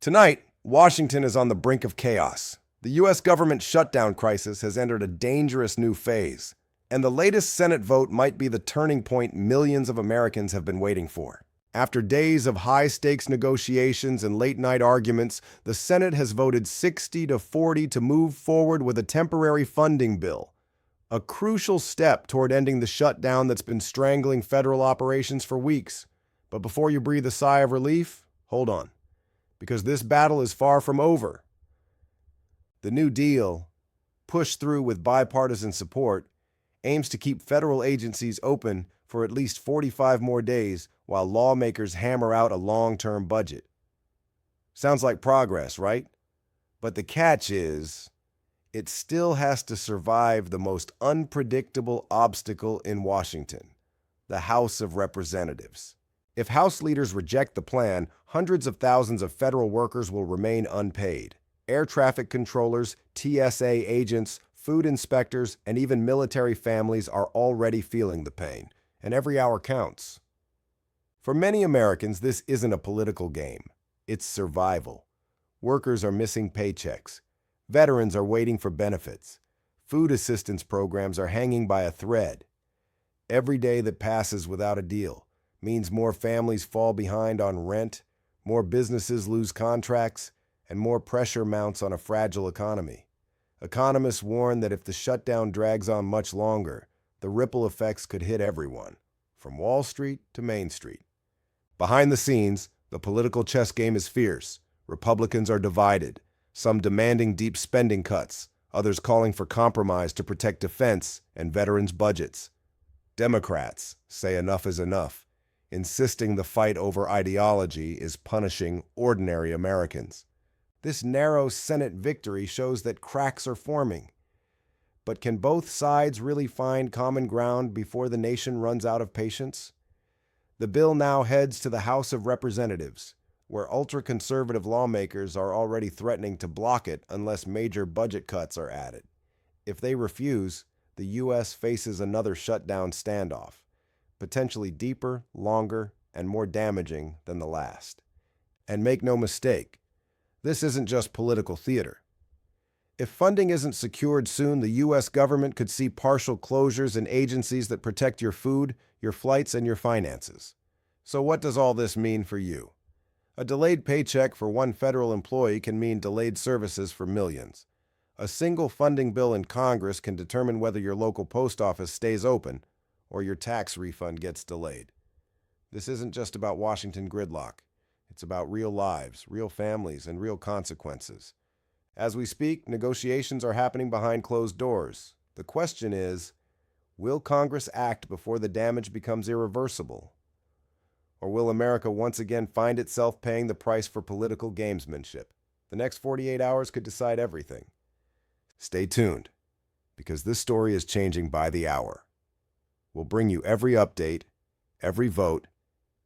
Tonight, Washington is on the brink of chaos. The U.S. government shutdown crisis has entered a dangerous new phase, and the latest Senate vote might be the turning point millions of Americans have been waiting for. After days of high-stakes negotiations and late-night arguments, the Senate has voted 60-40 to move forward with a temporary funding bill, a crucial step toward ending the shutdown that's been strangling federal operations for weeks. But before you breathe a sigh of relief, hold on, because this battle is far from over. The New Deal, pushed through with bipartisan support, aims to keep federal agencies open for at least 45 more days while lawmakers hammer out a long-term budget. Sounds like progress, right? But the catch is, it still has to survive the most unpredictable obstacle in Washington, the House of Representatives. If House leaders reject the plan, hundreds of thousands of federal workers will remain unpaid. Air traffic controllers, TSA agents, food inspectors, and even military families are already feeling the pain, and every hour counts. For many Americans, this isn't a political game. It's survival. Workers are missing paychecks. Veterans are waiting for benefits. Food assistance programs are hanging by a thread. Every day that passes without a deal means more families fall behind on rent, more businesses lose contracts, and more pressure mounts on a fragile economy. Economists warn that if the shutdown drags on much longer, the ripple effects could hit everyone, from Wall Street to Main Street. Behind the scenes, the political chess game is fierce. Republicans are divided, some demanding deep spending cuts, others calling for compromise to protect defense and veterans' budgets. Democrats say enough is enough, insisting the fight over ideology is punishing ordinary Americans. This narrow Senate victory shows that cracks are forming. But can both sides really find common ground before the nation runs out of patience? The bill now heads to the House of Representatives, where ultra-conservative lawmakers are already threatening to block it unless major budget cuts are added. If they refuse, the U.S. faces another shutdown standoff, potentially deeper, longer, and more damaging than the last. And make no mistake, this isn't just political theater. If funding isn't secured soon, the U.S. government could see partial closures in agencies that protect your food, your flights, and your finances. So what does all this mean for you? A delayed paycheck for one federal employee can mean delayed services for millions. A single funding bill in Congress can determine whether your local post office stays open or your tax refund gets delayed. This isn't just about Washington gridlock. It's about real lives, real families, and real consequences. As we speak, negotiations are happening behind closed doors. The question is, will Congress act before the damage becomes irreversible? Or will America once again find itself paying the price for political gamesmanship? The next 48 hours could decide everything. Stay tuned, because this story is changing by the hour. We'll bring you every update, every vote,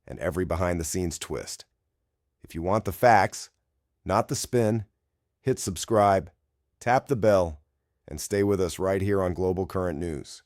and every behind-the-scenes twist. If you want the facts, not the spin, hit subscribe, tap the bell, and stay with us right here on Global Current News.